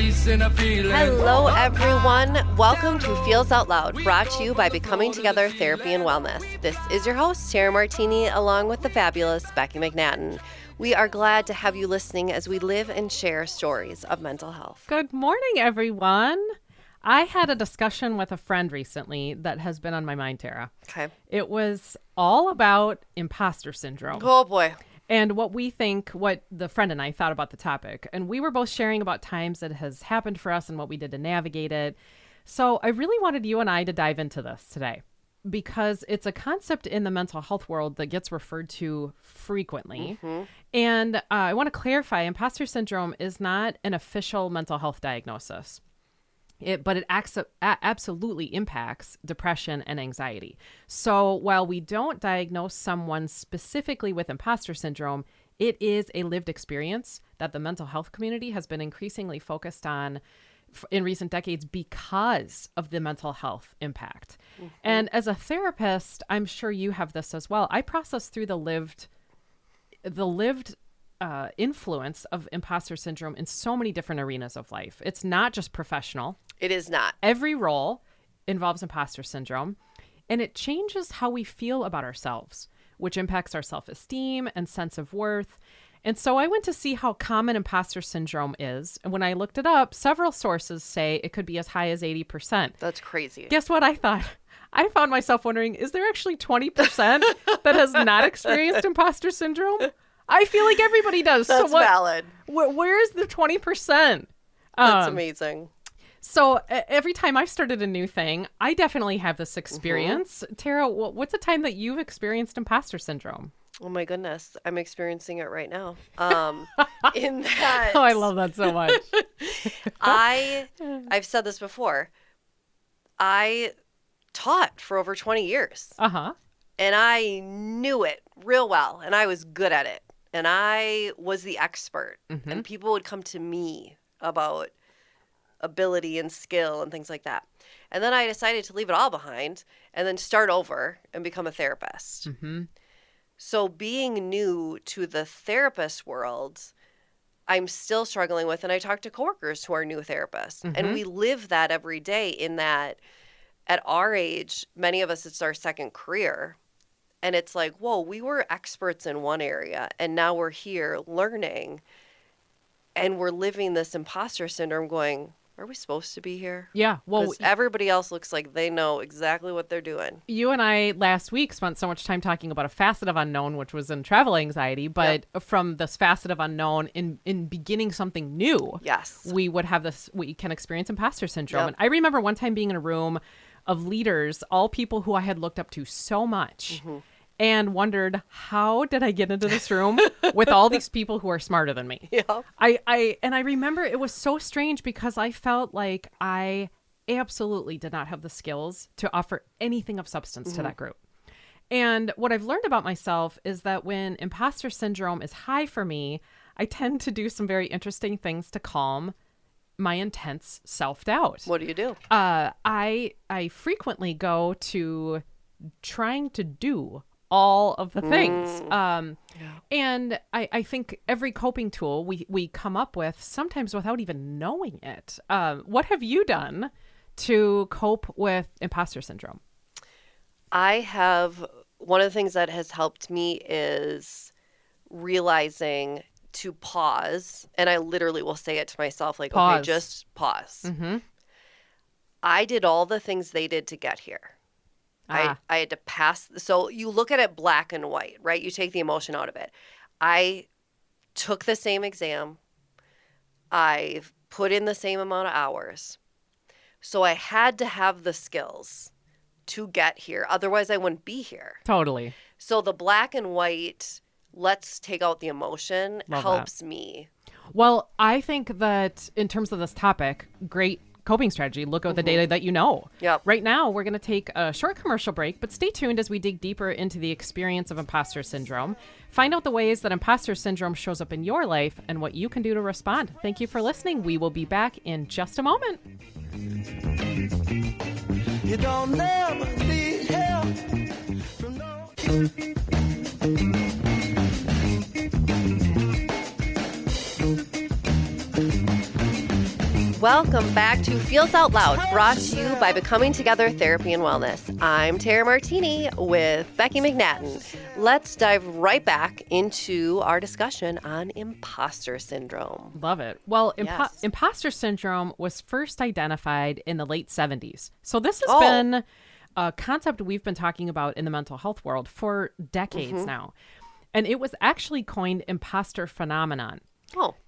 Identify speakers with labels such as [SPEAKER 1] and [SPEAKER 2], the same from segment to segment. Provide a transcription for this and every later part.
[SPEAKER 1] Hello, everyone. Welcome to Feels Out Loud, brought to you by Becoming Together Therapy and Wellness. This is your host, Sarah Martini, along with the fabulous Becky McNattin. We are glad to have you listening as we live and share stories of mental health.
[SPEAKER 2] Good morning, everyone. I had a discussion with a friend recently that has been on my mind, Tara.
[SPEAKER 1] Okay.
[SPEAKER 2] It was all about imposter syndrome.
[SPEAKER 1] Oh, boy.
[SPEAKER 2] And what the friend and I thought about the topic. And we were both sharing about times that has happened for us and what we did to navigate it. So I really wanted you and I to dive into this today because it's a concept in the mental health world that gets referred to frequently. Mm-hmm. And I want to clarify, imposter syndrome is not an official mental health diagnosis. But it absolutely impacts depression and anxiety. So while we don't diagnose someone specifically with imposter syndrome, it is a lived experience that the mental health community has been increasingly focused on in recent decades because of the mental health impact. Mm-hmm. And as a therapist, I'm sure you have this as well. I process through the lived influence of imposter syndrome in so many different arenas of life. It's not just professional.
[SPEAKER 1] It is not.
[SPEAKER 2] Every role involves imposter syndrome, and it changes how we feel about ourselves, which impacts our self-esteem and sense of worth. And so I went to see how common imposter syndrome is. And when I looked it up, several sources say it could be as high as 80%.
[SPEAKER 1] That's crazy.
[SPEAKER 2] Guess what I thought? I found myself wondering, is there actually 20% that has not experienced imposter syndrome? I feel like everybody does.
[SPEAKER 1] That's valid.
[SPEAKER 2] Where's the 20%?
[SPEAKER 1] That's amazing.
[SPEAKER 2] So every time I've started a new thing, I definitely have this experience. Mm-hmm. Tara, what's a time that you've experienced imposter syndrome?
[SPEAKER 1] Oh my goodness, I'm experiencing it right now. In that,
[SPEAKER 2] oh, I love that so much.
[SPEAKER 1] I've said this before. I taught for over 20 years.
[SPEAKER 2] Uh-huh.
[SPEAKER 1] And I knew it real well, and I was good at it. And I was the expert. Mm-hmm. And people would come to me about ability and skill and things like that. And then I decided to leave it all behind and then start over and become a therapist. Mm-hmm. So being new to the therapist world, I'm still struggling with, and I talk to coworkers who are new therapists, mm-hmm. and we live that every day in that at our age, many of us, it's our second career. And it's like, whoa, we were experts in one area, and now we're here learning, and we're living this imposter syndrome going, are we supposed to be here?
[SPEAKER 2] Yeah. Well,
[SPEAKER 1] because everybody else looks like they know exactly what they're doing.
[SPEAKER 2] You and I last week spent so much time talking about a facet of unknown, which was in travel anxiety. But from this facet of unknown in beginning something new,
[SPEAKER 1] yes,
[SPEAKER 2] we can experience imposter syndrome. Yep. And I remember one time being in a room of leaders, all people who I had looked up to so much. Mm-hmm. And wondered, how did I get into this room with all these people who are smarter than me?
[SPEAKER 1] Yeah.
[SPEAKER 2] I remember it was so strange because I felt like I absolutely did not have the skills to offer anything of substance mm-hmm. to that group. And what I've learned about myself is that when imposter syndrome is high for me, I tend to do some very interesting things to calm my intense self-doubt.
[SPEAKER 1] What do you do?
[SPEAKER 2] I frequently go to trying to do all of the things. And I think every coping tool we come up with sometimes without even knowing it. What have you done to cope with imposter syndrome?
[SPEAKER 1] One of the things that has helped me is realizing to pause. And I literally will say it to myself, like,
[SPEAKER 2] pause.
[SPEAKER 1] Okay, just pause.
[SPEAKER 2] Mm-hmm.
[SPEAKER 1] I did all the things they did to get here. I had to pass. So you look at it black and white, right? You take the emotion out of it. I took the same exam. I've put in the same amount of hours. So I had to have the skills to get here. Otherwise, I wouldn't be here.
[SPEAKER 2] Totally.
[SPEAKER 1] So the black and white, let's take out the emotion, helps me.
[SPEAKER 2] Well, I think that in terms of this topic, great coping strategy. Look at the data that you know.
[SPEAKER 1] Yep.
[SPEAKER 2] Right now, we're going to take a short commercial break, but stay tuned as we dig deeper into the experience of imposter syndrome. Find out the ways that imposter syndrome shows up in your life and what you can do to respond. Thank you for listening. We will be back in just a moment. You don't never need help from no...
[SPEAKER 1] Welcome back to Feels Out Loud, brought to you by Becoming Together Therapy and Wellness. I'm Tara Martini with Becky McNattin. Let's dive right back into our discussion on imposter syndrome.
[SPEAKER 2] Love it. Well,
[SPEAKER 1] Yes.
[SPEAKER 2] imposter syndrome was first identified in the late 70s. So this has been a concept we've been talking about in the mental health world for decades now. And it was actually coined imposter phenomenon.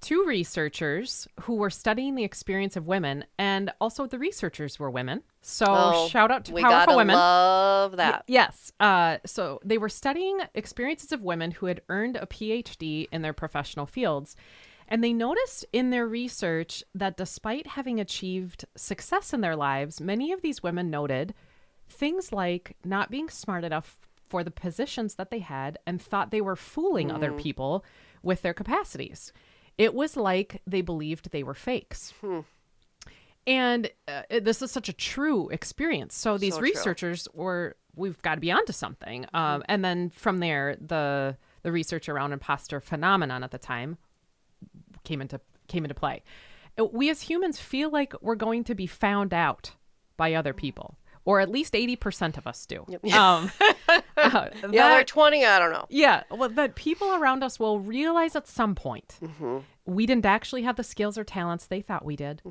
[SPEAKER 2] Two researchers who were studying the experience of women, and also the researchers were women. So shout out to powerful women.
[SPEAKER 1] We gotta love that.
[SPEAKER 2] Yes. So they were studying experiences of women who had earned a PhD in their professional fields. And they noticed in their research that despite having achieved success in their lives, many of these women noted things like not being smart enough for the positions that they had and thought they were fooling other people with their capacities. It was like they believed they were fakes. And this is such a true experience. So these researchers we've got to be onto something. And then from there, the research around imposter phenomenon at the time came into play. We as humans feel like we're going to be found out by other people. Or at least 80% of us do.
[SPEAKER 1] The other 20, I don't know.
[SPEAKER 2] Yeah, well, that people around us will realize at some point we didn't actually have the skills or talents they thought we did.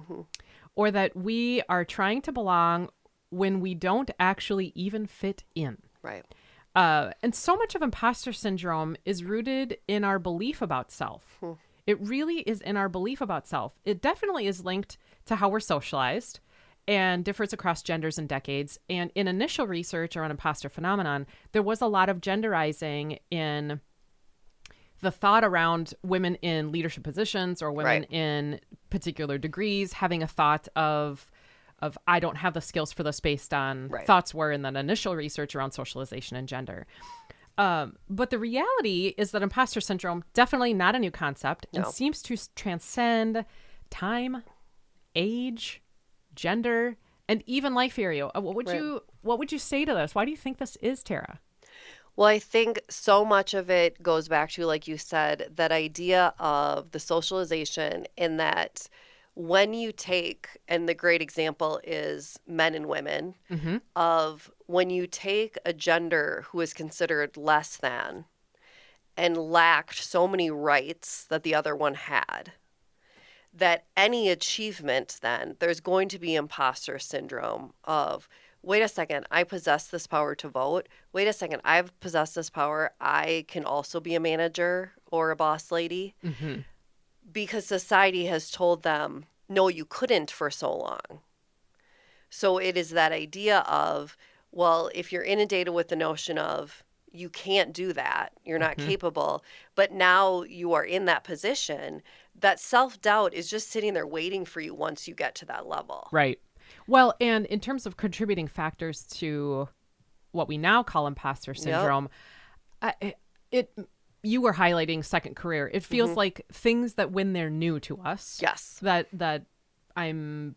[SPEAKER 2] Or that we are trying to belong when we don't actually even fit in.
[SPEAKER 1] Right.
[SPEAKER 2] And so much of imposter syndrome is rooted in our belief about self. It really is in our belief about self. It definitely is linked to how we're socialized and differs across genders and decades. And in initial research around imposter phenomenon, there was a lot of genderizing in the thought around women in leadership positions or women in particular degrees, having a thought of I don't have the skills for this based on thoughts were in that initial research around socialization and gender. But the reality is that imposter syndrome, definitely not a new concept, and seems to transcend time, age, gender, and even life area. What would you say to this? Why do you think this is, Tara?
[SPEAKER 1] Well, I think so much of it goes back to, like you said, that idea of the socialization, in that when you take, and the great example is men and women, of when you take a gender who is considered less than and lacked so many rights that the other one had, that any achievement, then there's going to be imposter syndrome of, wait a second, I possess this power to vote. Wait a second, I've possessed this power. I can also be a manager or a boss lady. Because society has told them, no, you couldn't for so long. So it is that idea of, well, if you're inundated with the notion of you can't do that, you're not capable, but now you are in that position, that self-doubt is just sitting there waiting for you once you get to that level.
[SPEAKER 2] Right. Well, and in terms of contributing factors to what we now call imposter syndrome, you were highlighting second career. It feels like things that when they're new to us, that I'm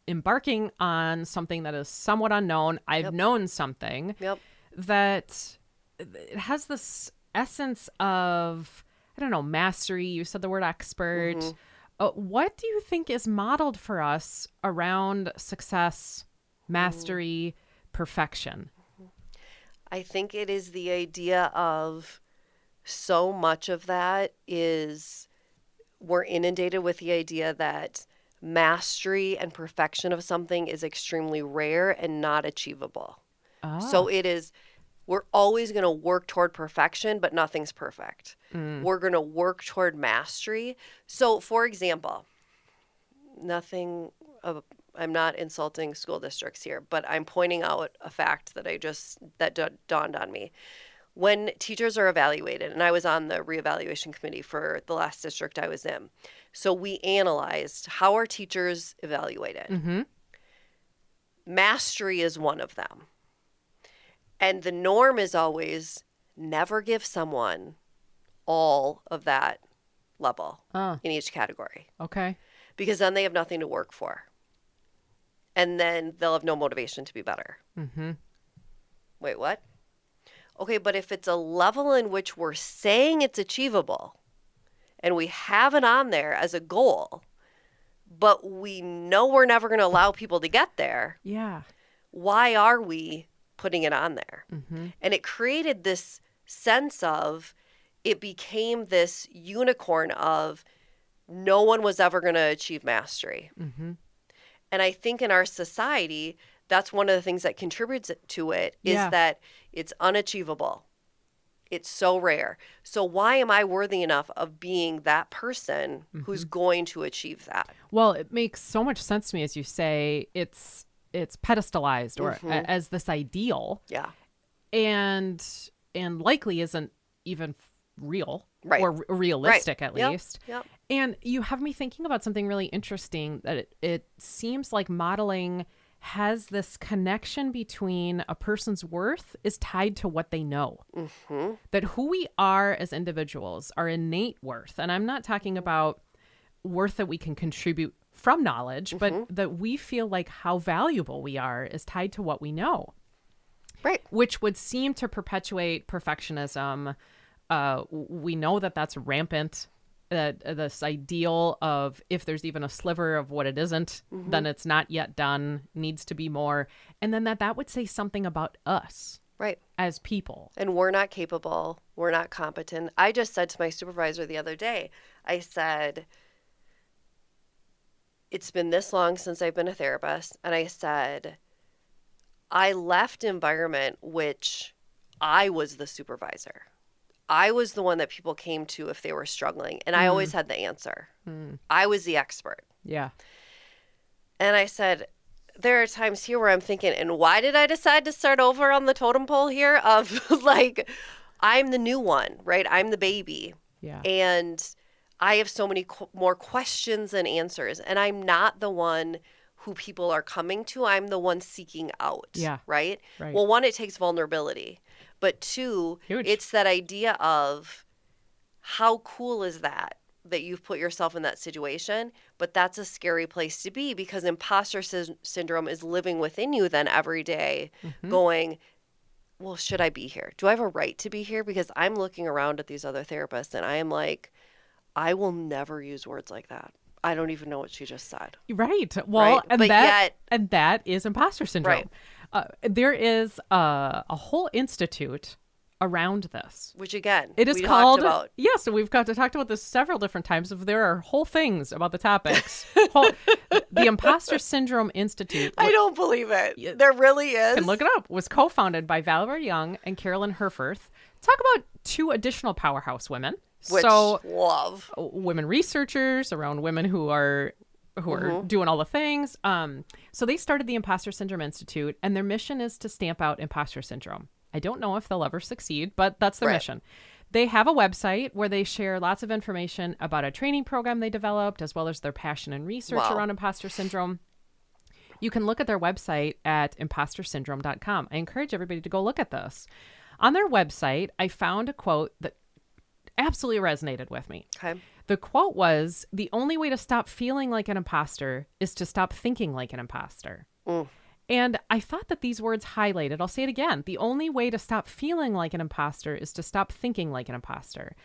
[SPEAKER 2] embarking on something that is somewhat unknown. I've known something that it has this essence of, I don't know, mastery. You said the word expert. What do you think is modeled for us around success, mastery, perfection?
[SPEAKER 1] I think it is the idea of, so much of that is we're inundated with the idea that mastery and perfection of something is extremely rare and not achievable. So it is, we're always going to work toward perfection, but nothing's perfect. We're going to work toward mastery. So, for example, I'm not insulting school districts here, but I'm pointing out a fact that dawned on me. When teachers are evaluated, and I was on the reevaluation committee for the last district I was in, so we analyzed how are teachers evaluated. Mastery is one of them. And the norm is always never give someone all of that level in each category.
[SPEAKER 2] Okay.
[SPEAKER 1] Because then they have nothing to work for. And then they'll have no motivation to be better. Wait, what? Okay, but if it's a level in which we're saying it's achievable and we have it on there as a goal, but we know we're never going to allow people to get there.
[SPEAKER 2] Yeah.
[SPEAKER 1] Why are we putting it on there?
[SPEAKER 2] Mm-hmm.
[SPEAKER 1] And it created this sense of, it became this unicorn of no one was ever going to achieve mastery.
[SPEAKER 2] Mm-hmm.
[SPEAKER 1] And I think in our society, that's one of the things that contributes to it is
[SPEAKER 2] Yeah.
[SPEAKER 1] that it's unachievable. It's so rare. So why am I worthy enough of being that person who's going to achieve that?
[SPEAKER 2] Well, it makes so much sense to me as you say it's pedestalized or as this ideal.
[SPEAKER 1] Yeah.
[SPEAKER 2] And likely isn't even real
[SPEAKER 1] Right.
[SPEAKER 2] or realistic at
[SPEAKER 1] Yep.
[SPEAKER 2] least.
[SPEAKER 1] Yep.
[SPEAKER 2] And you have me thinking about something really interesting that it seems like modeling has this connection between a person's worth is tied to what they know.
[SPEAKER 1] Mm-hmm.
[SPEAKER 2] That who we are as individuals, our innate worth, and I'm not talking about worth that we can contribute from knowledge, but that we feel like how valuable we are is tied to what we know.
[SPEAKER 1] Right.
[SPEAKER 2] Which would seem to perpetuate perfectionism. We know that that's rampant. This ideal of if there's even a sliver of what it isn't, then it's not yet done, needs to be more. And then that would say something about us
[SPEAKER 1] Right.
[SPEAKER 2] as people.
[SPEAKER 1] And we're not capable. We're not competent. I just said to my supervisor the other day, I said, it's been this long since I've been a therapist. And I said, I left environment which I was the supervisor. I was the one that people came to if they were struggling. And I always had the answer. I was the expert.
[SPEAKER 2] Yeah.
[SPEAKER 1] And I said, there are times here where I'm thinking, and why did I decide to start over on the totem pole here of like, I'm the new one, right? I'm the baby.
[SPEAKER 2] Yeah.
[SPEAKER 1] And I have so many more questions than answers. And I'm not the one who people are coming to. I'm the one seeking out.
[SPEAKER 2] Yeah.
[SPEAKER 1] Right?
[SPEAKER 2] Right.
[SPEAKER 1] Well, one, it takes vulnerability. But two,
[SPEAKER 2] Huge.
[SPEAKER 1] it's that idea of how cool is that you've put yourself in that situation. But that's a scary place to be because imposter syndrome is living within you then every day going, well, should I be here? Do I have a right to be here? Because I'm looking around at these other therapists and I am like, I will never use words like that. I don't even know what she just said.
[SPEAKER 2] Right. Well,
[SPEAKER 1] Right.
[SPEAKER 2] and
[SPEAKER 1] But
[SPEAKER 2] that is imposter syndrome.
[SPEAKER 1] Right.
[SPEAKER 2] There is a whole institute around this.
[SPEAKER 1] Which again,
[SPEAKER 2] It is
[SPEAKER 1] we
[SPEAKER 2] called,
[SPEAKER 1] talked about.
[SPEAKER 2] yes, we've talked about this several different times. There are whole things about the topics. The Impostor Syndrome Institute.
[SPEAKER 1] I don't believe it. There really is.
[SPEAKER 2] Can look it up. Was co-founded by Valerie Young and Carolyn Herforth. Talk about two additional powerhouse women.
[SPEAKER 1] Which love.
[SPEAKER 2] Women researchers around women who are doing all the things. So they started the Impostor Syndrome Institute, and their mission is to stamp out imposter syndrome. I don't know if they'll ever succeed, but that's their mission. They have a website where they share lots of information about a training program they developed, as well as their passion and research around imposter syndrome. You can look at their website at impostersyndrome.com. I encourage everybody to go look at this. On their website, I found a quote that absolutely resonated with me.
[SPEAKER 1] Okay.
[SPEAKER 2] The quote was, "The only way to stop feeling like an imposter is to stop thinking like an imposter." And I thought that these words highlighted, I'll say it again, the only way to stop feeling like an imposter is to stop thinking like an imposter.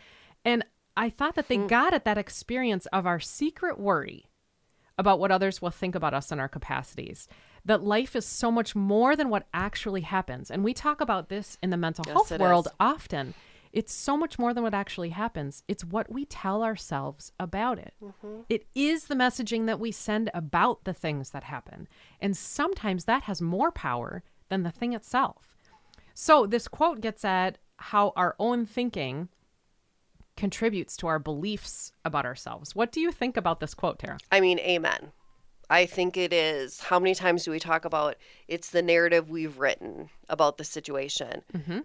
[SPEAKER 2] And I thought that they got at that experience of our secret worry about what others will think about us and our capacities. That life is so much more than what actually happens. And we talk about this in the mental health world often. It's so much more than what actually happens. It's what we tell ourselves about it. It is the messaging that we send about the things that happen. And sometimes that has more power than the thing itself. So this quote gets at how our own thinking contributes to our beliefs about ourselves. What do you think about this quote, Tara?
[SPEAKER 1] I mean, amen. I think it is. How many times do we talk about it's the narrative we've written about the situation?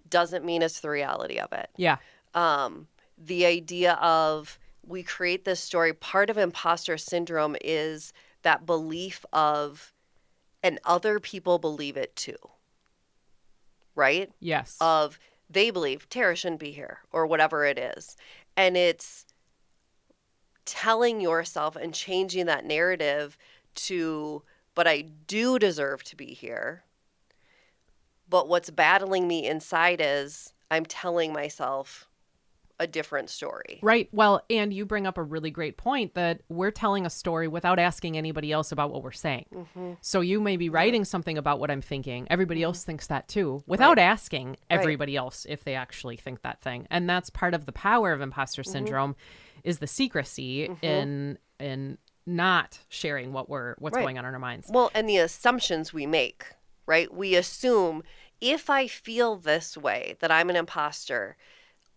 [SPEAKER 1] Doesn't mean it's the reality of it.
[SPEAKER 2] Yeah.
[SPEAKER 1] The idea of we create this story. Part of imposter syndrome is that belief of, and other people believe it too. Right?
[SPEAKER 2] Yes.
[SPEAKER 1] Of they believe Tara shouldn't be here or whatever it is. And it's telling yourself and changing that narrative to, but I do deserve to be here. But what's battling me inside is I'm telling myself a different story.
[SPEAKER 2] Right. Well, and you bring up a really great point that we're telling a story without asking anybody else about what we're saying. So you may be writing something about what I'm thinking. Everybody else thinks that too, without asking everybody else if they actually think that thing. And that's part of the power of imposter syndrome is the secrecy in not sharing what's going on in our minds.
[SPEAKER 1] Well, and the assumptions we make, right? We assume if I feel this way, that I'm an imposter,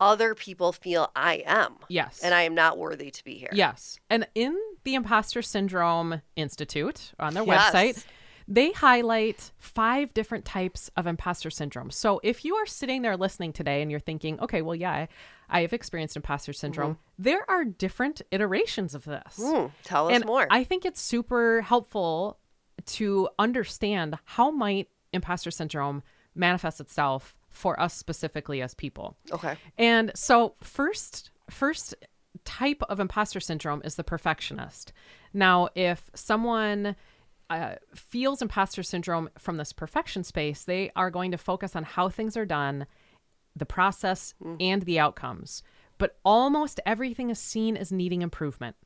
[SPEAKER 1] other people feel I am.
[SPEAKER 2] Yes.
[SPEAKER 1] And I am not worthy to be here.
[SPEAKER 2] Yes. And in the Imposter Syndrome Institute on their website, they highlight 5 different types of imposter syndrome. So if you are sitting there listening today and you're thinking, okay, well, yeah, I have experienced imposter syndrome. There are different iterations of this.
[SPEAKER 1] Tell us more.
[SPEAKER 2] I think it's super helpful to understand how might imposter syndrome manifest itself for us specifically as people.
[SPEAKER 1] Okay.
[SPEAKER 2] And so first type of imposter syndrome is the perfectionist. Now, if someone feels imposter syndrome from this perfection space, they are going to focus on how things are done, the process, and the outcomes. But almost everything is seen as needing improvement.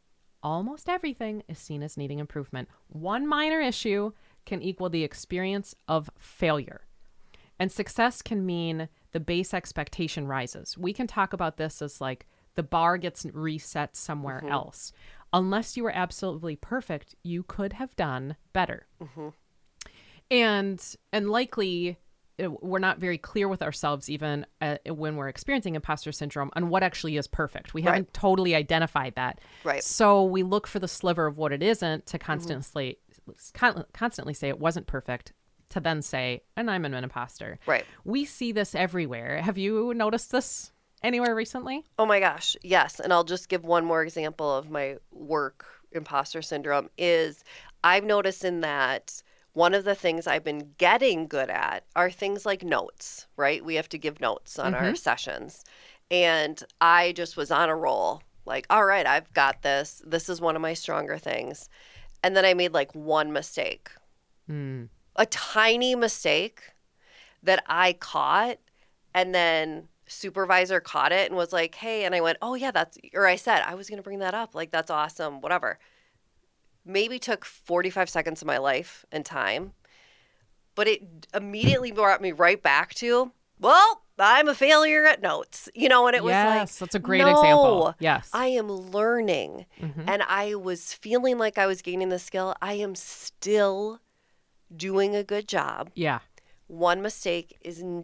[SPEAKER 2] Almost everything is seen as needing improvement. One minor issue can equal the experience of failure. And success can mean the base expectation rises. We can talk about this as like the bar gets reset somewhere else. Unless you were absolutely perfect, you could have done better. And likely we're not very clear with ourselves even when we're experiencing imposter syndrome on what actually is perfect. We haven't totally identified that.
[SPEAKER 1] Right.
[SPEAKER 2] So we look for the sliver of what it isn't to constantly say it wasn't perfect, to then say, and I'm an imposter.
[SPEAKER 1] Right.
[SPEAKER 2] We see this everywhere. Have you noticed this anywhere recently?
[SPEAKER 1] Oh my gosh, yes. And I'll just give one more example of my work imposter syndrome is I've noticed in that one of the things I've been getting good at are things like notes, right? We have to give notes on our sessions. And I just was on a roll, like, all right, I've got this. This is one of my stronger things. And then I made like one mistake. A tiny mistake that I caught, and then supervisor caught it and was like, hey, and I went, oh yeah, I said, I was going to bring that up. Like, that's awesome, whatever. Maybe took 45 seconds of my life and time, but it immediately brought me right back to, well, I'm a failure at notes, and it was like,
[SPEAKER 2] yes, that's a great example. Yes.
[SPEAKER 1] I am learning and I was feeling like I was gaining the skill. I am still doing a good job.
[SPEAKER 2] Yeah.
[SPEAKER 1] One mistake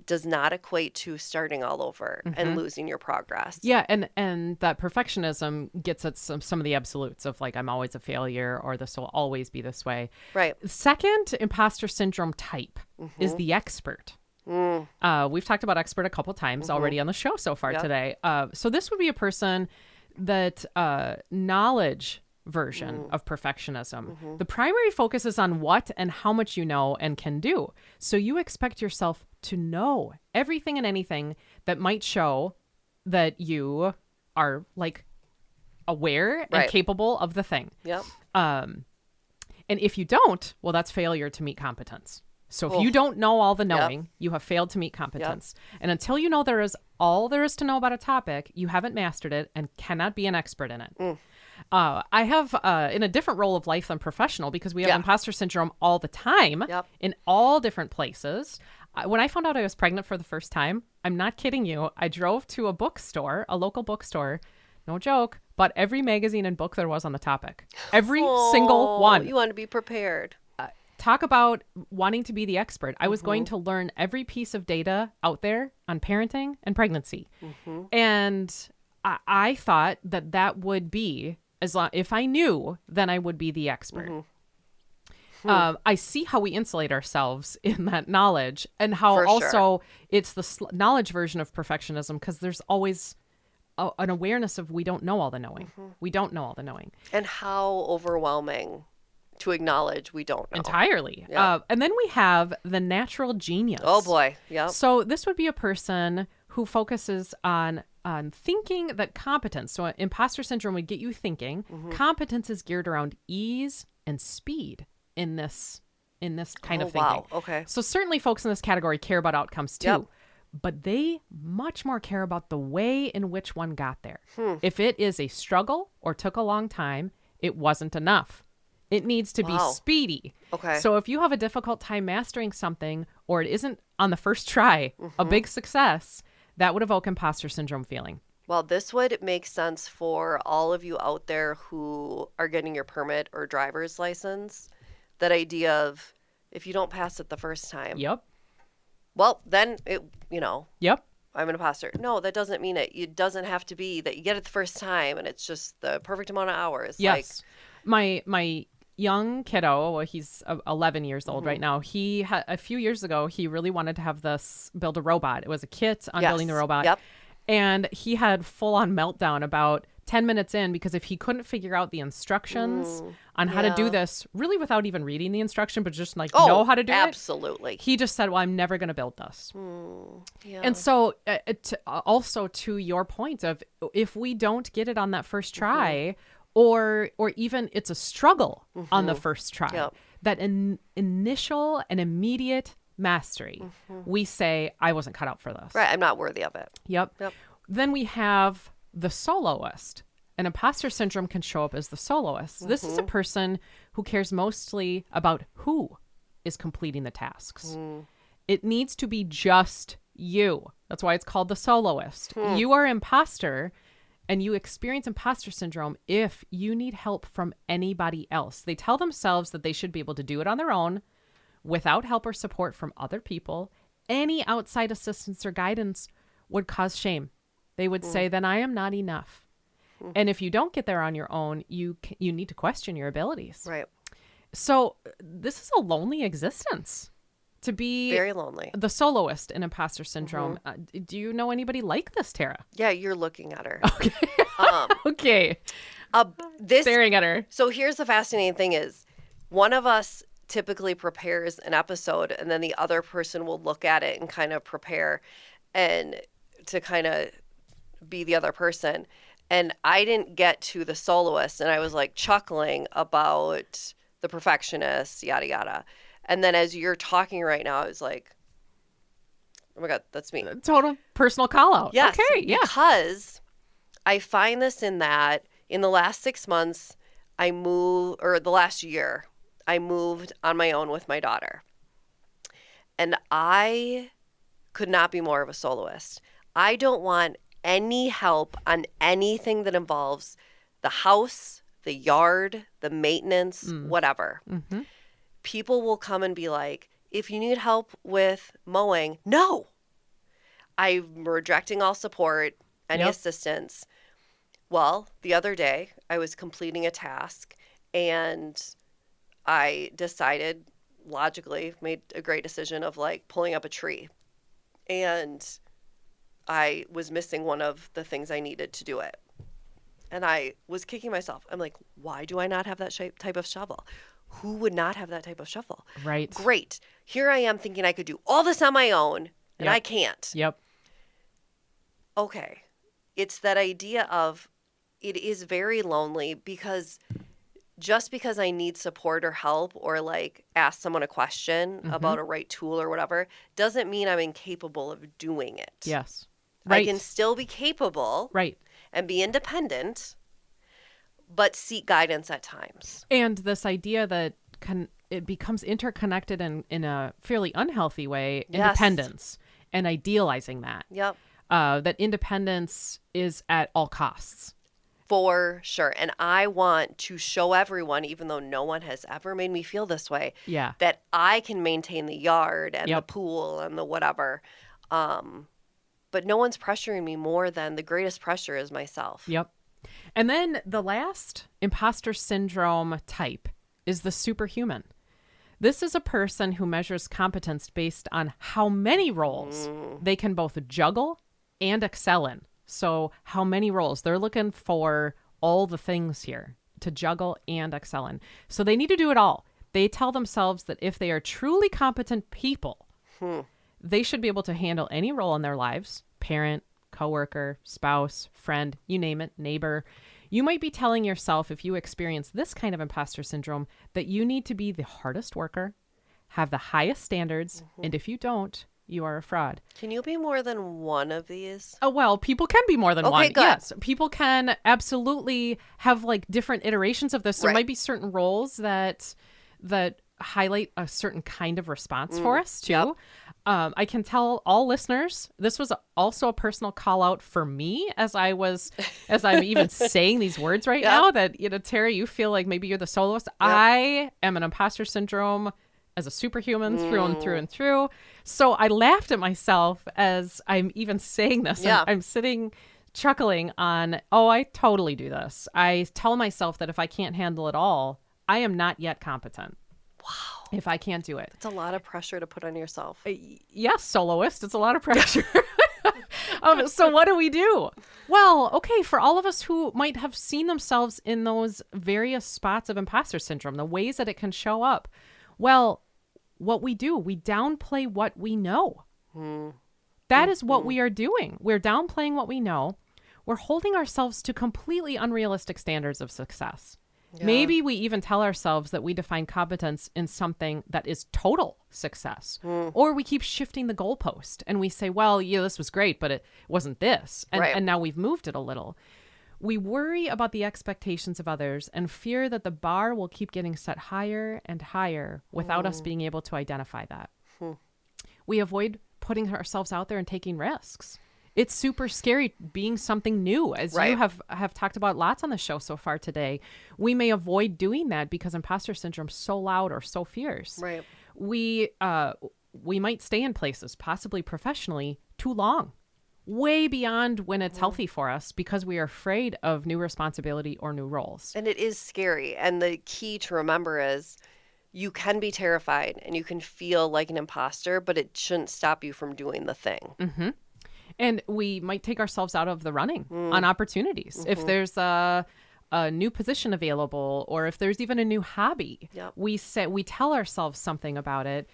[SPEAKER 1] does not equate to starting all over and losing your progress.
[SPEAKER 2] Yeah, and that perfectionism gets at some of the absolutes of like, I'm always a failure, or this will always be this way.
[SPEAKER 1] Right.
[SPEAKER 2] Second imposter syndrome type is the expert. We've talked about expert a couple times already on the show so far today. So this would be a person that knowledge version of perfectionism. The primary focus is on what and how much you know and can do. So you expect yourself to know everything and anything that might show that you are like aware and capable of the thing.
[SPEAKER 1] Yep.
[SPEAKER 2] And if you don't, well, that's failure to meet competence. So if you don't know all the knowing, you have failed to meet competence. And until you know there is all there is to know about a topic, you haven't mastered it and cannot be an expert in it. I have in a different role of life than professional, because we have imposter syndrome all the time in all different places. When I found out I was pregnant for the first time, I'm not kidding you, I drove to a bookstore, a local bookstore, no joke, bought every magazine and book there was on the topic. Every single one.
[SPEAKER 1] You want to be prepared.
[SPEAKER 2] Talk about wanting to be the expert. I was going to learn every piece of data out there on parenting and pregnancy. And I thought that would be, as long if I knew, then I would be the expert. I see how we insulate ourselves in that knowledge, and how also it's the knowledge version of perfectionism, because there's always an awareness of we don't know all the knowing. We don't know all the knowing.
[SPEAKER 1] And how overwhelming to acknowledge we don't know.
[SPEAKER 2] Entirely. And then we have the natural genius.
[SPEAKER 1] Oh boy. Yep.
[SPEAKER 2] So this would be a person who focuses on thinking that competence. So imposter syndrome would get you thinking. Competence is geared around ease and speed in this kind of thinking.
[SPEAKER 1] Wow. Okay.
[SPEAKER 2] So certainly folks in this category care about outcomes too. but they much more care about the way in which one got there. If it is a struggle or took a long time, it wasn't enough. It needs to be speedy.
[SPEAKER 1] Okay.
[SPEAKER 2] So if you have a difficult time mastering something, or it isn't on the first try, a big success, that would evoke imposter syndrome feeling.
[SPEAKER 1] Well, this would make sense for all of you out there who are getting your permit or driver's license. That idea of if you don't pass it the first time,
[SPEAKER 2] Yep.
[SPEAKER 1] well, then
[SPEAKER 2] Yep.
[SPEAKER 1] I'm an imposter. No, that doesn't mean it. It doesn't have to be that you get it the first time and it's just the perfect amount of hours.
[SPEAKER 2] Yes. My young kiddo, well, he's 11 years old right now. He had a few years ago, he really wanted to have this build a robot. It was a kit on building the robot.
[SPEAKER 1] Yep.
[SPEAKER 2] And he had full on meltdown about 10 minutes in because if he couldn't figure out the instructions on how to do this, really without even reading the instruction, but just like know how to do
[SPEAKER 1] absolutely.
[SPEAKER 2] he just said, well, I'm never going to build this.
[SPEAKER 1] Yeah.
[SPEAKER 2] And so also to your point of if we don't get it on that first try, or even it's a struggle on the first try, that initial and immediate mastery, we say, I wasn't cut out for this.
[SPEAKER 1] Right. I'm not worthy of it.
[SPEAKER 2] Yep. Then we have the soloist. And imposter syndrome can show up as the soloist. This is a person who cares mostly about who is completing the tasks. It needs to be just you. That's why it's called the soloist. You are imposter, and you experience imposter syndrome if you need help from anybody else. They tell themselves that they should be able to do it on their own without help or support from other people. Any outside assistance or guidance would cause shame. They would say, then I am not enough. And if you don't get there on your own, you need to question your abilities.
[SPEAKER 1] Right.
[SPEAKER 2] So this is a lonely existence. To be
[SPEAKER 1] very lonely.
[SPEAKER 2] The soloist in imposter syndrome. Do you know anybody like this, Tara?
[SPEAKER 1] Yeah, you're looking at her.
[SPEAKER 2] Okay. Okay. Staring at her.
[SPEAKER 1] So here's the fascinating thing is one of us typically prepares an episode and then the other person will look at it and kind of prepare and to kind of be the other person. And I didn't get to the soloist and I was like chuckling about the perfectionist, yada, yada. And then as you're talking right now, I was like, oh my God, that's me.
[SPEAKER 2] Total personal call out.
[SPEAKER 1] Yes.
[SPEAKER 2] Okay. Yeah.
[SPEAKER 1] Because I find this in that in the last 6 months, the last year, I moved on my own with my daughter. And I could not be more of a soloist. I don't want any help on anything that involves the house, the yard, the maintenance, whatever. People will come and be like, if you need help with mowing, no. I'm rejecting all support, any assistance. Well, the other day I was completing a task and I decided logically, made a great decision of like pulling up a tree. And I was missing one of the things I needed to do it. And I was kicking myself. I'm like, why do I not have that type of shovel? Who would not have that type of shovel?
[SPEAKER 2] Right.
[SPEAKER 1] Great. Here I am thinking I could do all this on my own, and I can't.
[SPEAKER 2] Yep.
[SPEAKER 1] Okay. It's that idea of it is very lonely because just because I need support or help or like ask someone a question about a right tool or whatever doesn't mean I'm incapable of doing it.
[SPEAKER 2] Yes. Right.
[SPEAKER 1] I can still be capable and be independent, but seek guidance at times.
[SPEAKER 2] And this idea that it becomes interconnected in a fairly unhealthy way, independence, and idealizing that.
[SPEAKER 1] Yep.
[SPEAKER 2] That independence is at all costs.
[SPEAKER 1] For sure. And I want to show everyone, even though no one has ever made me feel this way, that I can maintain the yard and the pool and the whatever. But no one's pressuring me more than the greatest pressure is myself.
[SPEAKER 2] Yep. And then the last imposter syndrome type is the superhuman. This is a person who measures competence based on how many roles they can both juggle and excel in. So how many roles? They're looking for all the things here to juggle and excel in. So they need to do it all. They tell themselves that if they are truly competent people, they should be able to handle any role in their lives, parent, coworker, spouse, friend, you name it, neighbor. You might be telling yourself, if you experience this kind of imposter syndrome, that you need to be the hardest worker, have the highest standards, and if you don't, you are a fraud.
[SPEAKER 1] Can you be more than one of these?
[SPEAKER 2] Oh, well, people can be more than
[SPEAKER 1] Okay,
[SPEAKER 2] one.
[SPEAKER 1] good.
[SPEAKER 2] Yes, people can absolutely have like different iterations of this. There
[SPEAKER 1] Right.
[SPEAKER 2] might be certain roles that highlight a certain kind of response for us too.
[SPEAKER 1] Yep.
[SPEAKER 2] I can tell all listeners, this was also a personal call out for me as I'm even saying these words right
[SPEAKER 1] Yep.
[SPEAKER 2] now that, Terry, you feel like maybe you're the soloist. I am an imposter syndrome as a superhuman through and through and through. So I laughed at myself as I'm even saying this.
[SPEAKER 1] Yeah.
[SPEAKER 2] And I'm sitting chuckling on, I totally do this. I tell myself that if I can't handle it all, I am not yet competent.
[SPEAKER 1] Wow.
[SPEAKER 2] If I can't do it.
[SPEAKER 1] It's a lot of pressure to put on yourself.
[SPEAKER 2] Yes, soloist. It's a lot of pressure. So what do we do? Well, okay, for all of us who might have seen themselves in those various spots of imposter syndrome, the ways that it can show up. Well, what we do, we downplay what we know. That is what we are doing. We're downplaying what we know. We're holding ourselves to completely unrealistic standards of success. Yeah. Maybe we even tell ourselves that we define competence in something that is total success. Or we keep shifting the goalpost and we say, well, yeah, this was great, but it wasn't this. And now we've moved it a little. We worry about the expectations of others and fear that the bar will keep getting set higher and higher without us being able to identify that. We avoid putting ourselves out there and taking risks. It's super scary being something new, as you have talked about lots on the show so far today. We may avoid doing that because imposter syndrome is so loud or so fierce.
[SPEAKER 1] Right.
[SPEAKER 2] We might stay in places, possibly professionally, too long, way beyond when it's healthy for us because we are afraid of new responsibility or new roles.
[SPEAKER 1] And it is scary. And the key to remember is you can be terrified and you can feel like an imposter, but it shouldn't stop you from doing the thing.
[SPEAKER 2] Mm-hmm. And we might take ourselves out of the running on opportunities. If there's a new position available or if there's even a new hobby, we tell ourselves something about it.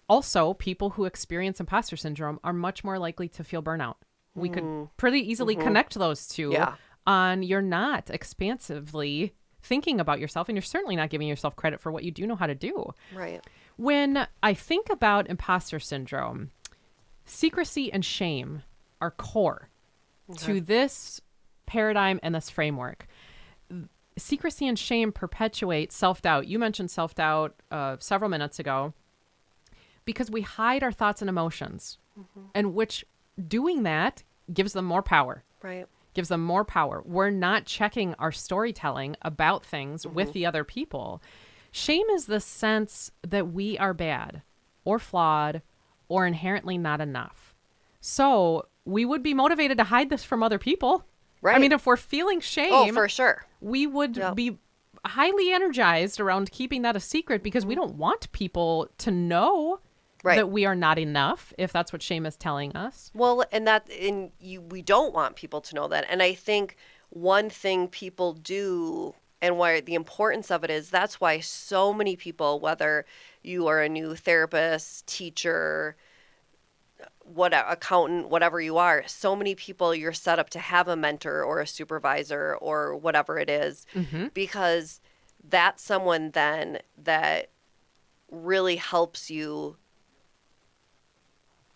[SPEAKER 2] Also, people who experience imposter syndrome are much more likely to feel burnout. We could pretty easily connect those two on you're not expansively thinking about yourself and you're certainly not giving yourself credit for what you do know how to do.
[SPEAKER 1] Right.
[SPEAKER 2] When I think about imposter syndrome, secrecy and shame are core to this paradigm and this framework. Secrecy and shame perpetuate self-doubt. You mentioned self-doubt several minutes ago because we hide our thoughts and emotions and which doing that gives them more power.
[SPEAKER 1] Right.
[SPEAKER 2] Gives them more power. We're not checking our storytelling about things with the other people. Shame is the sense that we are bad or flawed or inherently not enough. So we would be motivated to hide this from other people.
[SPEAKER 1] Right.
[SPEAKER 2] I mean, if we're feeling shame,
[SPEAKER 1] oh, for sure,
[SPEAKER 2] we would be highly energized around keeping that a secret because we don't want people to know that we are not enough, if that's what shame is telling us.
[SPEAKER 1] Well, we don't want people to know that. And I think one thing people do and why the importance of it is that's why so many people, whether you are a new therapist, teacher, accountant, whatever you are, so many people you're set up to have a mentor or a supervisor or whatever it is, because that's someone then that really helps you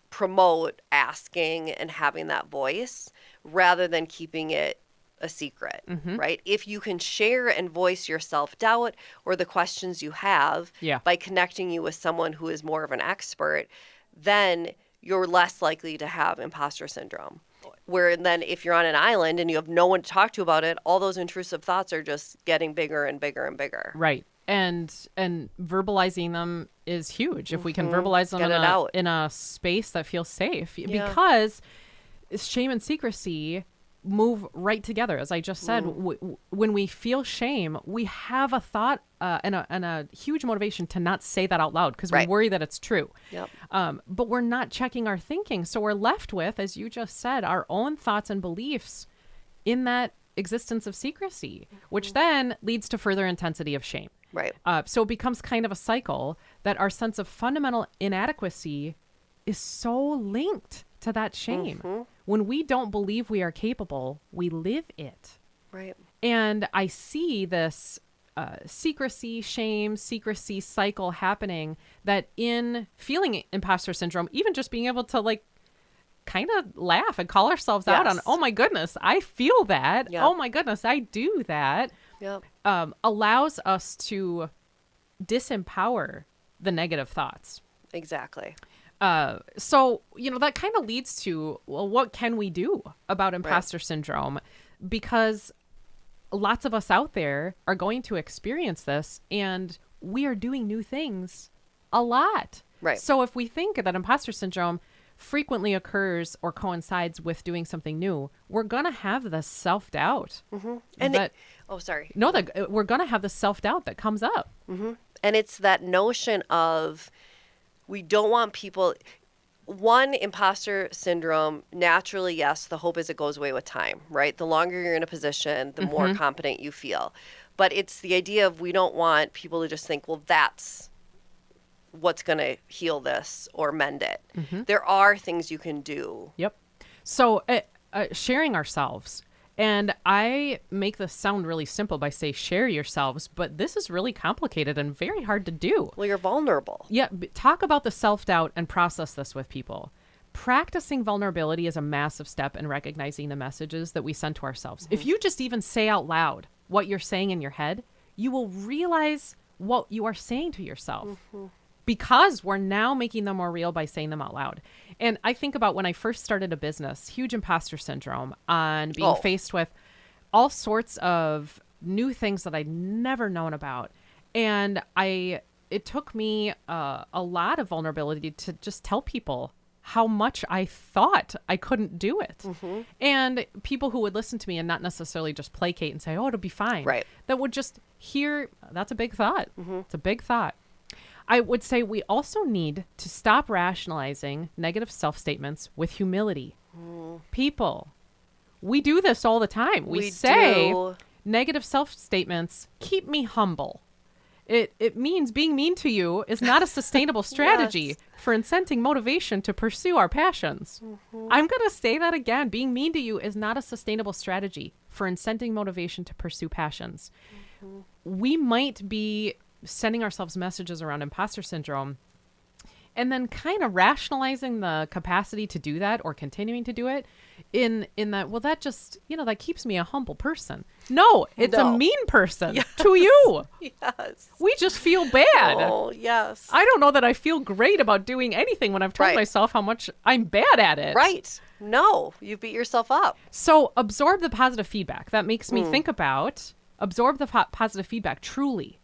[SPEAKER 1] promote asking and having that voice rather than keeping it a secret, right? If you can share and voice your self-doubt or the questions you have by connecting you with someone who is more of an expert, then you're less likely to have imposter syndrome. Where then if you're on an island and you have no one to talk to about it, all those intrusive thoughts are just getting bigger and bigger and bigger.
[SPEAKER 2] Right. And verbalizing them is huge. If we can verbalize them in a space that feels safe. Because shame and secrecy move right together. As I just said, when we feel shame, we have a thought and a huge motivation to not say that out loud because we worry that it's true.
[SPEAKER 1] Yep.
[SPEAKER 2] But we're not checking our thinking. So we're left with, as you just said, our own thoughts and beliefs in that existence of secrecy, which then leads to further intensity of shame.
[SPEAKER 1] Right.
[SPEAKER 2] So it becomes kind of a cycle that our sense of fundamental inadequacy is so linked to that shame. When we don't believe we are capable, we live it.
[SPEAKER 1] Right.
[SPEAKER 2] And I see this secrecy, shame, secrecy cycle happening, that in feeling imposter syndrome, even just being able to like kind of laugh and call ourselves out on, oh my goodness, I feel that. Yep. Oh my goodness, I do that.
[SPEAKER 1] Yep.
[SPEAKER 2] Allows us to disempower the negative thoughts.
[SPEAKER 1] Exactly.
[SPEAKER 2] So, that kind of leads to, well, what can we do about imposter syndrome? Because lots of us out there are going to experience this, and we are doing new things a lot.
[SPEAKER 1] Right.
[SPEAKER 2] So if we think that imposter syndrome frequently occurs or coincides with doing something new, we're going to have this self-doubt.
[SPEAKER 1] Mm-hmm. And that
[SPEAKER 2] we're going to have the self-doubt that comes up.
[SPEAKER 1] Mm-hmm. And it's that notion of, we don't want people. One, imposter syndrome, naturally, yes, the hope is it goes away with time, right? The longer you're in a position, the more competent you feel. But it's the idea of, we don't want people to just think, well, that's what's going to heal this or mend it. Mm-hmm. There are things you can do.
[SPEAKER 2] Yep. So sharing ourselves. And I make this sound really simple by saying share yourselves, but this is really complicated and very hard to do.
[SPEAKER 1] Well, you're vulnerable.
[SPEAKER 2] Yeah. Talk about the self-doubt and process this with people. Practicing vulnerability is a massive step in recognizing the messages that we send to ourselves. Mm-hmm. If you just even say out loud what you're saying in your head, you will realize what you are saying to yourself. Mm-hmm. Because we're now making them more real by saying them out loud. And I think about when I first started a business, huge imposter syndrome on being faced with all sorts of new things that I'd never known about. And it took me a lot of vulnerability to just tell people how much I thought I couldn't do it. Mm-hmm. And people who would listen to me and not necessarily just placate and say, oh, it'll be fine.
[SPEAKER 1] Right.
[SPEAKER 2] That would just hear, that's a big thought. Mm-hmm. It's a big thought. I would say we also need to stop rationalizing negative self-statements with humility. People, we do this all the time. We say negative self-statements keep me humble. It means being mean to you is not a sustainable strategy for incenting motivation to pursue our passions. Mm-hmm. I'm going to say that again. Being mean to you is not a sustainable strategy for incenting motivation to pursue passions. Mm-hmm. We might be sending ourselves messages around imposter syndrome and then kind of rationalizing the capacity to do that or continuing to do it in that, well, that just, that keeps me a humble person. No, it's a mean person to you.
[SPEAKER 1] Yes.
[SPEAKER 2] We just feel bad.
[SPEAKER 1] Oh, yes.
[SPEAKER 2] I don't know that I feel great about doing anything when I've told myself how much I'm bad at it.
[SPEAKER 1] Right. No, you beat yourself up.
[SPEAKER 2] So absorb the positive feedback. That makes me think about absorb the positive feedback truly.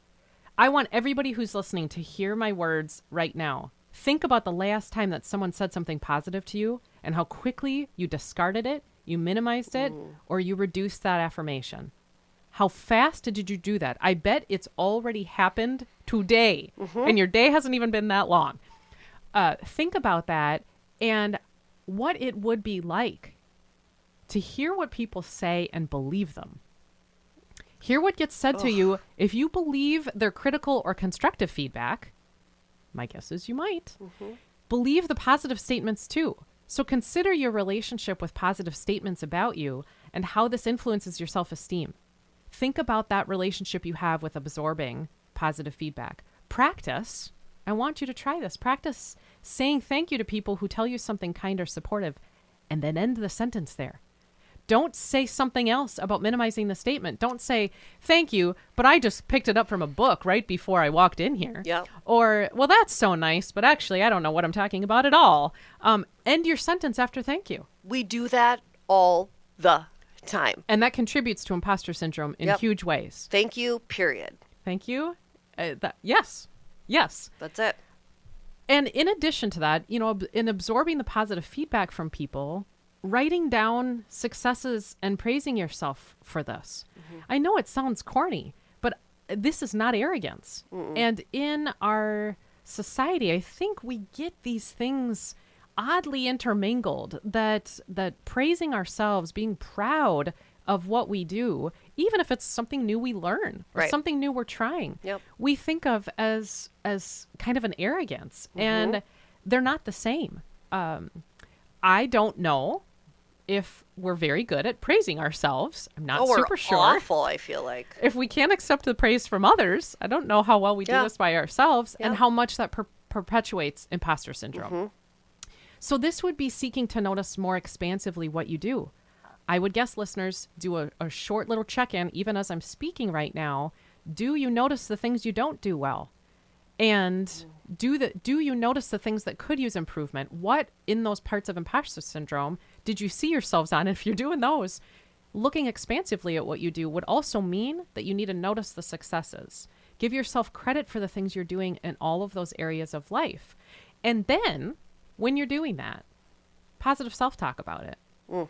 [SPEAKER 2] I want everybody who's listening to hear my words right now. Think about the last time that someone said something positive to you and how quickly you discarded it, you minimized it, or you reduced that affirmation. How fast did you do that? I bet it's already happened today, and your day hasn't even been that long. Think about that and what it would be like to hear what people say and believe them. Hear what gets said to you. If you believe their critical or constructive feedback, my guess is you might. Mm-hmm. Believe the positive statements too. So consider your relationship with positive statements about you and how this influences your self-esteem. Think about that relationship you have with absorbing positive feedback. Practice. I want you to try this. Practice saying thank you to people who tell you something kind or supportive, and then end the sentence there. Don't say something else about minimizing the statement. Don't say, thank you, but I just picked it up from a book right before I walked in here.
[SPEAKER 1] Yep.
[SPEAKER 2] Or, well, that's so nice, but actually I don't know what I'm talking about at all. End your sentence after thank you.
[SPEAKER 1] We do that all the time.
[SPEAKER 2] And that contributes to imposter syndrome in huge ways.
[SPEAKER 1] Thank you, period.
[SPEAKER 2] Thank you. Yes.
[SPEAKER 1] That's it.
[SPEAKER 2] And in addition to that, in absorbing the positive feedback from people, writing down successes and praising yourself for this. Mm-hmm. I know it sounds corny, but this is not arrogance. Mm-mm. And in our society, I think we get these things oddly intermingled, that praising ourselves, being proud of what we do, even if it's something new we learn or something new we're trying, we think of as kind of an arrogance. Mm-hmm. And they're not the same. I don't know if we're very good at praising ourselves. I'm not
[SPEAKER 1] we're
[SPEAKER 2] super sure.
[SPEAKER 1] awful, I feel like.
[SPEAKER 2] If we can't accept the praise from others, I don't know how well we do this by ourselves and how much that perpetuates imposter syndrome. So this would be seeking to notice more expansively what you do. I would guess listeners do a short little check-in, even as I'm speaking right now. Do you notice the things you don't do well? And do you notice the things that could use improvement? What in those parts of imposter syndrome did you see yourselves on? If you're doing those, looking expansively at what you do would also mean that you need to notice the successes. Give yourself credit for the things you're doing in all of those areas of life. And then, when you're doing that, positive self-talk about it.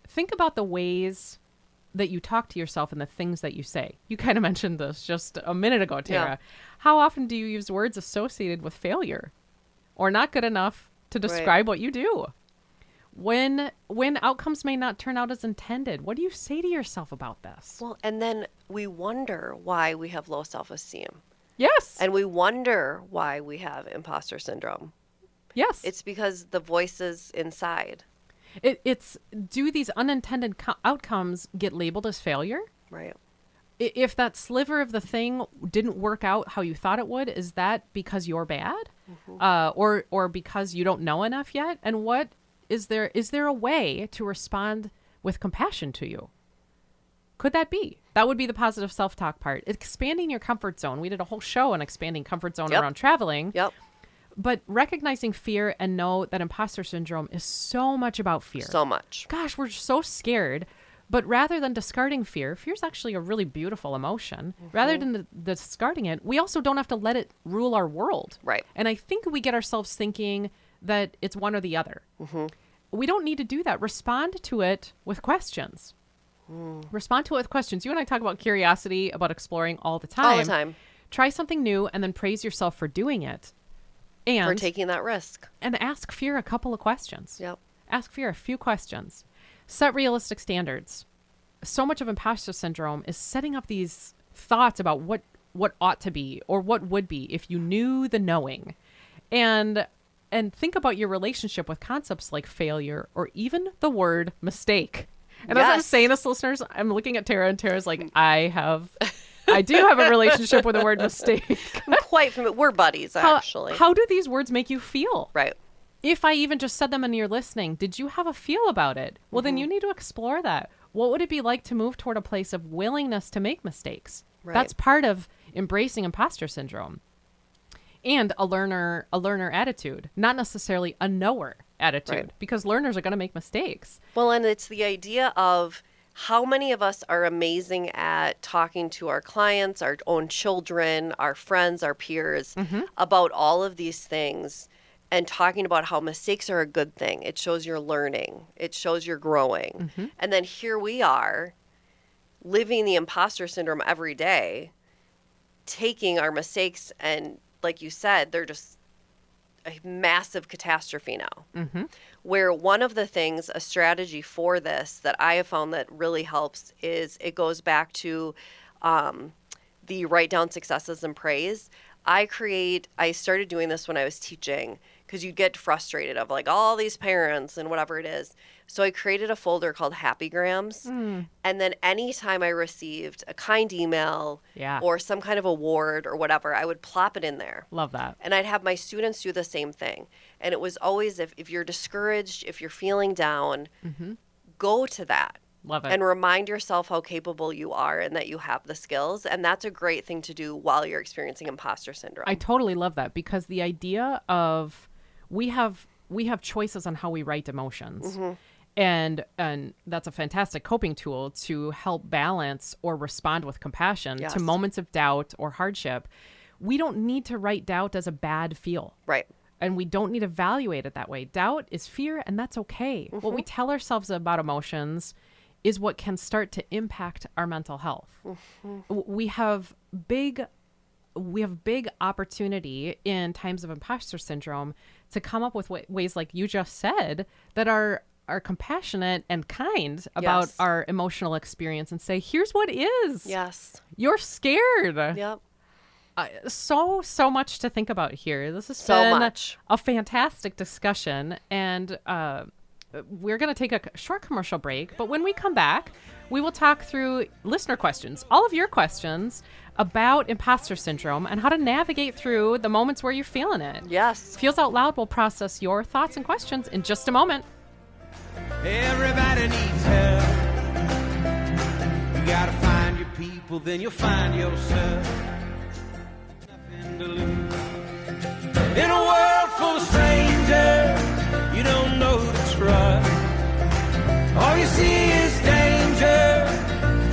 [SPEAKER 2] Think about the ways that you talk to yourself and the things that you say. You kind of mentioned this just a minute ago, Tara. How often do you use words associated with failure or not good enough to describe what you do? When outcomes may not turn out as intended, what do you say to yourself about this?
[SPEAKER 1] Well, and then we wonder why we have low self-esteem.
[SPEAKER 2] Yes.
[SPEAKER 1] And we wonder why we have imposter syndrome.
[SPEAKER 2] Yes.
[SPEAKER 1] It's because the voices inside.
[SPEAKER 2] Do these unintended outcomes get labeled as failure?
[SPEAKER 1] Right.
[SPEAKER 2] If that sliver of the thing didn't work out how you thought it would, is that because you're bad? Or because you don't know enough yet? And what is there a way to respond with compassion to you? Could that be? That would be the positive self-talk part. Expanding your comfort zone. We did a whole show on expanding comfort zone around traveling.
[SPEAKER 1] Yep.
[SPEAKER 2] But recognizing fear and know that imposter syndrome is so much about fear.
[SPEAKER 1] So much.
[SPEAKER 2] Gosh, we're so scared. But rather than discarding fear is actually a really beautiful emotion. Rather than discarding it, we also don't have to let it rule our world.
[SPEAKER 1] Right.
[SPEAKER 2] And I think we get ourselves thinking that it's one or the other. We don't need to do that. Respond to it with questions. Respond to it with questions. You and I talk about curiosity, about exploring all the time.
[SPEAKER 1] All the time.
[SPEAKER 2] Try something new and then praise yourself for doing it. And
[SPEAKER 1] for taking that risk.
[SPEAKER 2] And ask fear a couple of questions.
[SPEAKER 1] Yep.
[SPEAKER 2] Ask fear a few questions. Set realistic standards. So much of imposter syndrome is setting up these thoughts about what ought to be or what would be if you knew the knowing. And think about your relationship with concepts like failure or even the word mistake. And as I'm saying this, listeners, I'm looking at Tara, and Tara's like, I do have a relationship with the word mistake.
[SPEAKER 1] I'm quite familiar. We're buddies, actually.
[SPEAKER 2] How do these words make you feel?
[SPEAKER 1] Right.
[SPEAKER 2] If I even just said them and you're listening, did you have a feel about it? Well, then you need to explore that. What would it be like to move toward a place of willingness to make mistakes? Right. That's part of embracing imposter syndrome. And a learner attitude, not necessarily a knower attitude, because learners are going to make mistakes.
[SPEAKER 1] Well, and it's the idea of how many of us are amazing at talking to our clients, our own children, our friends, our peers about all of these things and talking about how mistakes are a good thing. It shows you're learning. It shows you're growing. And then here we are living the imposter syndrome every day, taking our mistakes and, like you said, they're just a massive catastrophe now. Where one of the things, a strategy for this that I have found that really helps is it goes back to the write down successes and praise. I started doing this when I was teaching because you get frustrated of like all these parents and whatever it is. So I created a folder called Happygrams. And then anytime I received a kind email or some kind of award or whatever, I would plop it in there.
[SPEAKER 2] Love that.
[SPEAKER 1] And I'd have my students do the same thing. And it was always if you're discouraged, if you're feeling down, go to that.
[SPEAKER 2] Love it.
[SPEAKER 1] And remind yourself how capable you are and that you have the skills. And that's a great thing to do while you're experiencing imposter syndrome.
[SPEAKER 2] I totally love that because the idea of we have choices on how we write emotions. And that's a fantastic coping tool to help balance or respond with compassion to moments of doubt or hardship. We don't need to write doubt as a bad feel.
[SPEAKER 1] Right.
[SPEAKER 2] And we don't need to evaluate it that way. Doubt is fear, and that's okay. What we tell ourselves about emotions is what can start to impact our mental health. We have big opportunity in times of imposter syndrome to come up with ways like you just said that are compassionate and kind about our emotional experience and say, here's what is.
[SPEAKER 1] Yes.
[SPEAKER 2] You're scared.
[SPEAKER 1] Yep.
[SPEAKER 2] So much to think about here. This has
[SPEAKER 1] so
[SPEAKER 2] been
[SPEAKER 1] much.
[SPEAKER 2] a fantastic discussion. And we're going to take a short commercial break. But when we come back, we will talk through listener questions, all of your questions about imposter syndrome and how to navigate through the moments where you're feeling it.
[SPEAKER 1] Yes.
[SPEAKER 2] Feels Out Loud will process your thoughts and questions in just a moment.
[SPEAKER 3] Everybody needs help. You gotta find your people, then you'll find yourself. Nothing to lose. In a world full of strangers, you don't know who to trust. All you see is danger,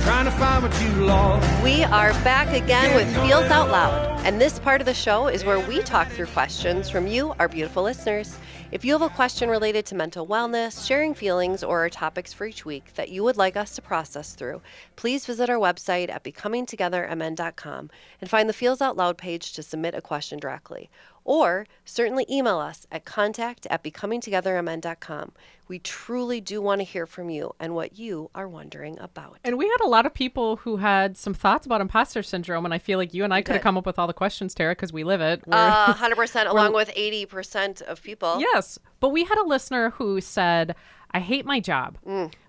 [SPEAKER 3] trying to find what you lost.
[SPEAKER 1] We are back again with Feels Out Loud, and this part of the show is where we talk through questions from you, our beautiful listeners. If you have a question related to mental wellness, sharing feelings, or our topics for each week that you would like us to process through, please visit our website at becomingtogethermn.com and find the Feels Out Loud page to submit a question directly. Or certainly email us at contact@becomingtogethermn.com. We truly do want to hear from you and what you are wondering about.
[SPEAKER 2] And we had a lot of people who had some thoughts about imposter syndrome, and I feel like you and I could have come up with all the questions, Tara, because we live it.
[SPEAKER 1] 100%, along with 80% of people.
[SPEAKER 2] Yes, but we had a listener who said, I hate my job,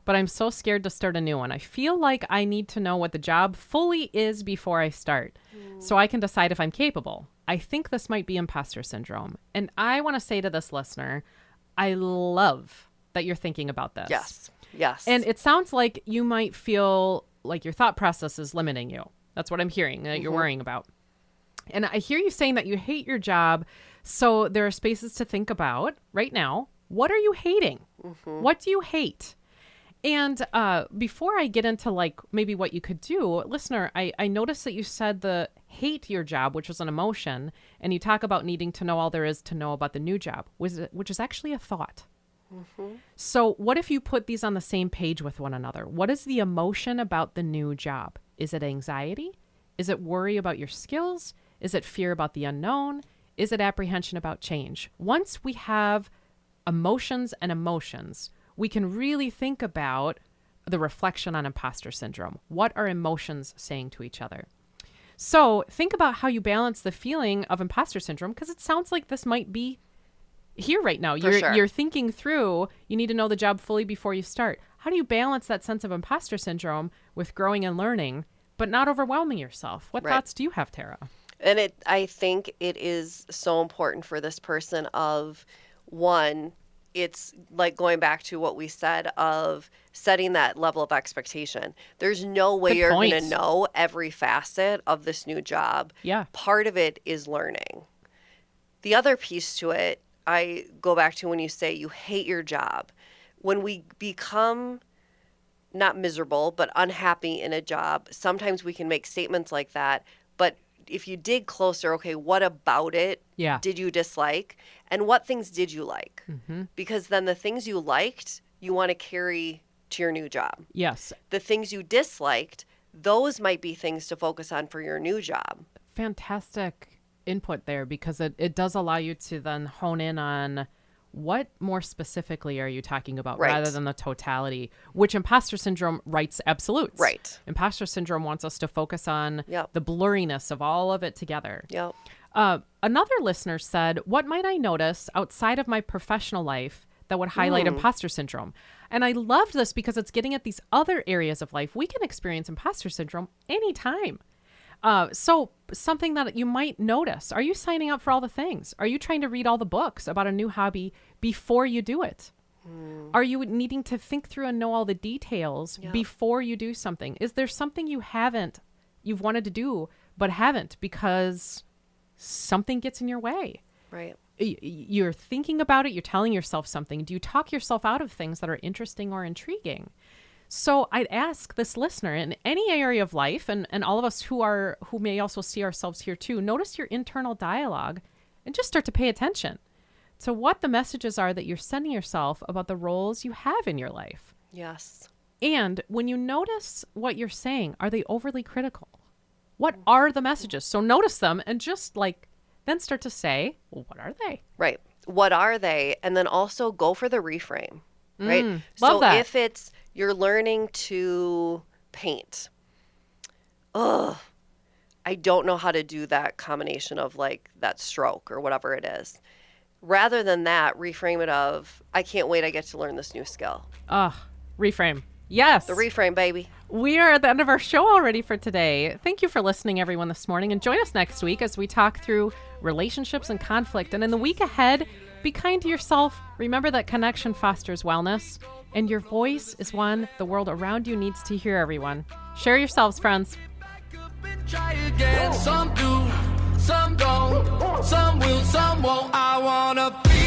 [SPEAKER 2] but I'm so scared to start a new one. I feel like I need to know what the job fully is before I start, so I can decide if I'm capable. I think this might be imposter syndrome. And I want to say to this listener, I love that you're thinking about this.
[SPEAKER 1] Yes. Yes.
[SPEAKER 2] And it sounds like you might feel like your thought process is limiting you. That's what I'm hearing that you're worrying about. And I hear you saying that you hate your job. So there are spaces to think about right now. What are you hating? What do you hate? And before I get into like maybe what you could do, listener, I noticed that you said the hate your job, which was an emotion, and you talk about needing to know all there is to know about the new job, which is actually a thought. So what if you put these on the same page with one another? What is the emotion about the new job? Is it anxiety? Is it worry about your skills? Is it fear about the unknown? Is it apprehension about change? Once we have emotions and emotions, we can really think about the reflection on imposter syndrome. What are emotions saying to each other? So think about how you balance the feeling of imposter syndrome, because it sounds like this might be here right now. You're thinking through, you need to know the job fully before you start. How do you balance that sense of imposter syndrome with growing and learning, but not overwhelming yourself? What thoughts do you have, Tara?
[SPEAKER 1] And I think it is so important for this person of, one, it's like going back to what we said of setting that level of expectation. There's no way you're going to know every facet of this new job.
[SPEAKER 2] Yeah.
[SPEAKER 1] Part of it is learning. The other piece to it, I go back to when you say you hate your job. When we become not miserable, but unhappy in a job, sometimes we can make statements like that. But if you dig closer, okay, what about it did you dislike? And what things did you like? Because then the things you liked, you want to carry to your new job.
[SPEAKER 2] Yes.
[SPEAKER 1] The things you disliked, those might be things to focus on for your new job.
[SPEAKER 2] Fantastic input there, because it does allow you to then hone in on what more specifically are you talking about rather than the totality, which imposter syndrome writes absolutes.
[SPEAKER 1] Right.
[SPEAKER 2] Imposter syndrome wants us to focus on the blurriness of all of it together.
[SPEAKER 1] Yep.
[SPEAKER 2] Another listener said, what might I notice outside of my professional life that would highlight imposter syndrome? And I love this because it's getting at these other areas of life. We can experience imposter syndrome anytime. So something that you might notice, are you signing up for all the things? Are you trying to read all the books about a new hobby before you do it? Are you needing to think through and know all the details before you do something? Is there something you've wanted to do, but haven't because something gets in your way?
[SPEAKER 1] Right.
[SPEAKER 2] You're thinking about it. You're telling yourself something. Do you talk yourself out of things that are interesting or intriguing? So I'd ask this listener in any area of life, and all of us who may also see ourselves here too, notice your internal dialogue and just start to pay attention to what the messages are that you're sending yourself about the roles you have in your life.
[SPEAKER 1] Yes.
[SPEAKER 2] And when you notice what you're saying, are they overly critical? What are the messages? So notice them and just then start to say, well, what are they?
[SPEAKER 1] Right. What are they? And then also go for the reframe. Right.
[SPEAKER 2] Love that.
[SPEAKER 1] If it's you're learning to paint, I don't know how to do that combination of that stroke or whatever it is. Rather than that, reframe it of, I can't wait, I get to learn this new skill.
[SPEAKER 2] Reframe. Yes.
[SPEAKER 1] The reframe, baby.
[SPEAKER 2] We are at the end of our show already for today. Thank you for listening, everyone, this morning. And join us next week as we talk through relationships and conflict. And in the week ahead, be kind to yourself. Remember that connection fosters wellness. And your voice is one the world around you needs to hear, everyone. Share yourselves, friends.
[SPEAKER 3] Try again. Some do, some don't. Some will, some won't. I wanna feel